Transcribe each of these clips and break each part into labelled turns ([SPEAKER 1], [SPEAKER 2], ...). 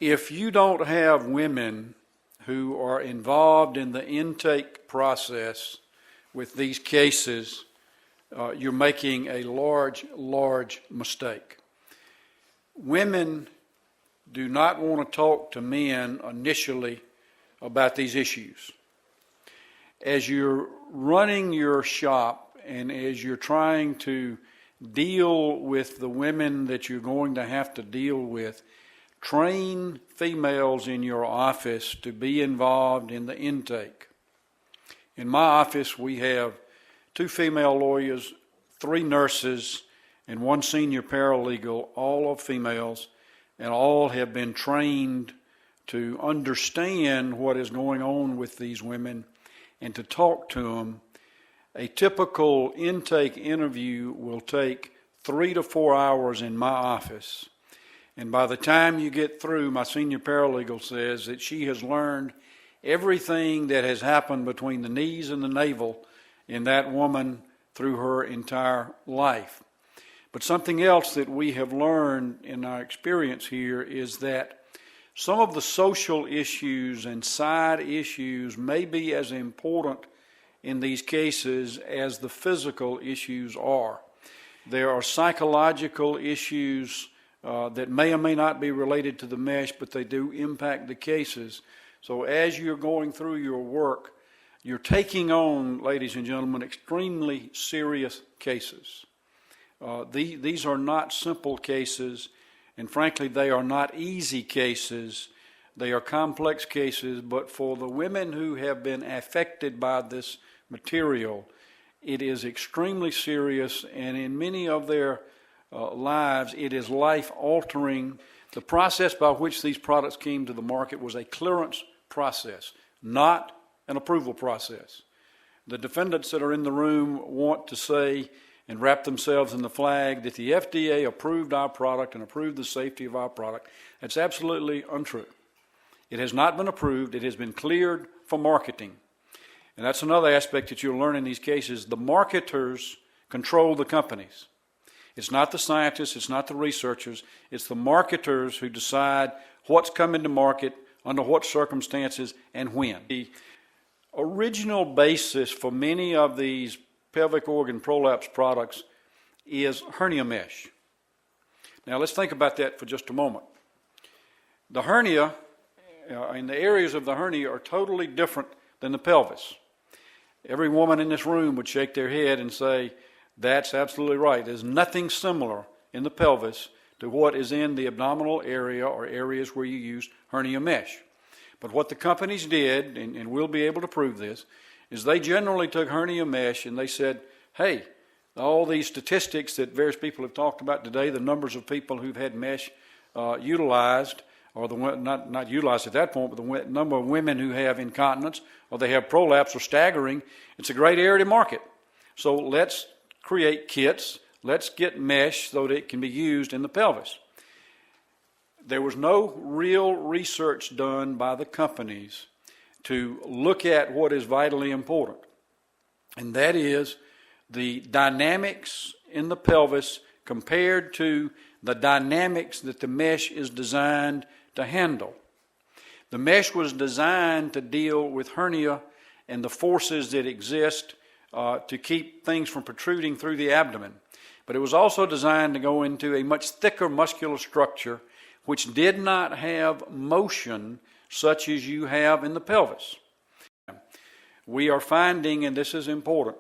[SPEAKER 1] If you don't have women who are involved in the intake process with these cases, you're making a large mistake. Women do not want to talk to men initially about these issues. As you're running your shop and as you're trying to deal with the women that you're going to have to deal with, train females in your office to be involved in the intake. In my office, we have 2 female lawyers, 3 nurses, and 1 senior paralegal, all are females, and all have been trained to understand what is going on with these women and to talk to them. A typical intake interview will take 3 to 4 hours in my office. And by the time you get through, my senior paralegal says that she has learned everything that has happened between the knees and the navel in that woman through her entire life. But something else that we have learned in our experience here is that some of the social issues and side issues may be as important in these cases as the physical issues are. There are psychological issues that may or may not be related to the mesh, but they do impact the cases. So as you're going through your work, you're taking on, ladies and gentlemen, extremely serious cases. These are not simple cases, and frankly, they are not easy cases. They are complex cases, but for the women who have been affected by this material, it is extremely serious, and in many of their lives, it is life-altering. The process by which these products came to the market was a clearance process, not an approval process. The defendants that are in the room want to say and wrap themselves in the flag that the FDA approved our product and approved the safety of our product. That's absolutely untrue. It has not been approved. It has been cleared for marketing. And that's another aspect that you'll learn in these cases. The marketers control the companies. It's not the scientists, it's not the researchers, it's the marketers who decide what's coming to market, under what circumstances, and when. The original basis for many of these pelvic organ prolapse products is hernia mesh. Now let's think about that for just a moment. The hernia, and the areas of the hernia are totally different than the pelvis. Every woman in this room would shake their head and say, that's absolutely right. There's nothing similar in the pelvis to what is in the abdominal area or areas where you use hernia mesh. But what the companies did, and we'll be able to prove this, is they generally took hernia mesh and they said, hey, all these statistics that various people have talked about today, the numbers of people who've had mesh utilized, or not utilized at that point, but the number of women who have incontinence or they have prolapse are staggering. It's a great area to market. So let's create kits, let's get mesh so that it can be used in the pelvis. There was no real research done by the companies to look at what is vitally important, and that is the dynamics in the pelvis compared to the dynamics that the mesh is designed to handle. The mesh was designed to deal with hernia and the forces that exist to keep things from protruding through the abdomen. But it was also designed to go into a much thicker muscular structure which did not have motion such as you have in the pelvis. We are finding, and this is important,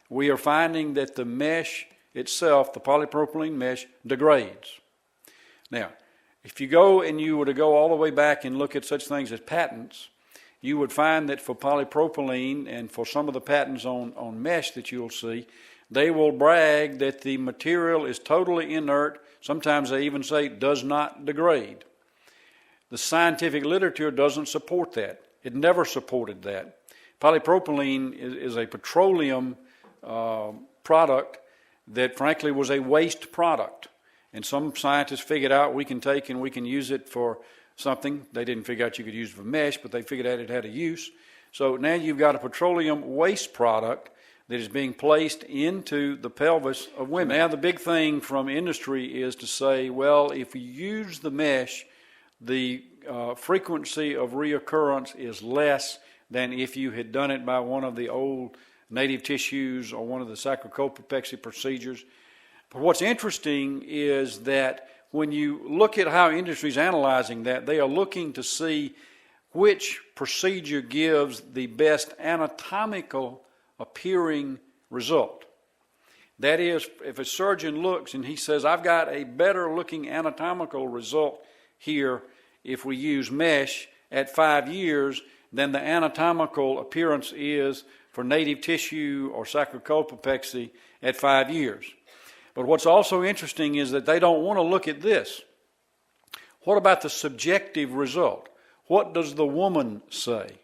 [SPEAKER 1] we are finding that the mesh itself, the polypropylene mesh, degrades. Now, if you go and you were to go all the way back and look at such things as patents, you would find that for polypropylene and for some of the patents on mesh that you'll see, they will brag that the material is totally inert. Sometimes they even say it does not degrade. The scientific literature doesn't support that. It never supported that. Polypropylene is a petroleum product that frankly was a waste product. And some scientists figured out we can take and we can use it for something. They didn't figure out you could use it for mesh, but they figured out it had a use. So now you've got a petroleum waste product that is being placed into the pelvis of women. Now the big thing from industry is to say, well, if you use the mesh, the frequency of reoccurrence is less than if you had done it by one of the old native tissues or one of the sacrocolpopexy procedures. But what's interesting is that when you look at how industry is analyzing that, they are looking to see which procedure gives the best anatomical appearing result. That is, if a surgeon looks and he says, I've got a better looking anatomical result here if we use mesh at 5 years than the anatomical appearance is for native tissue or sacrocolpopexy at 5 years. But what's also interesting is that they don't want to look at this. What about the subjective result? What does the woman say?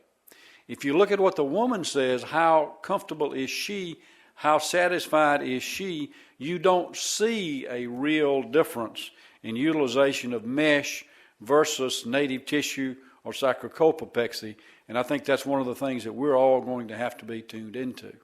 [SPEAKER 1] If you look at what the woman says, how comfortable is she, how satisfied is she, you don't see a real difference in utilization of mesh versus native tissue or sacrocolpopexy. And I think that's one of the things that we're all going to have to be tuned into.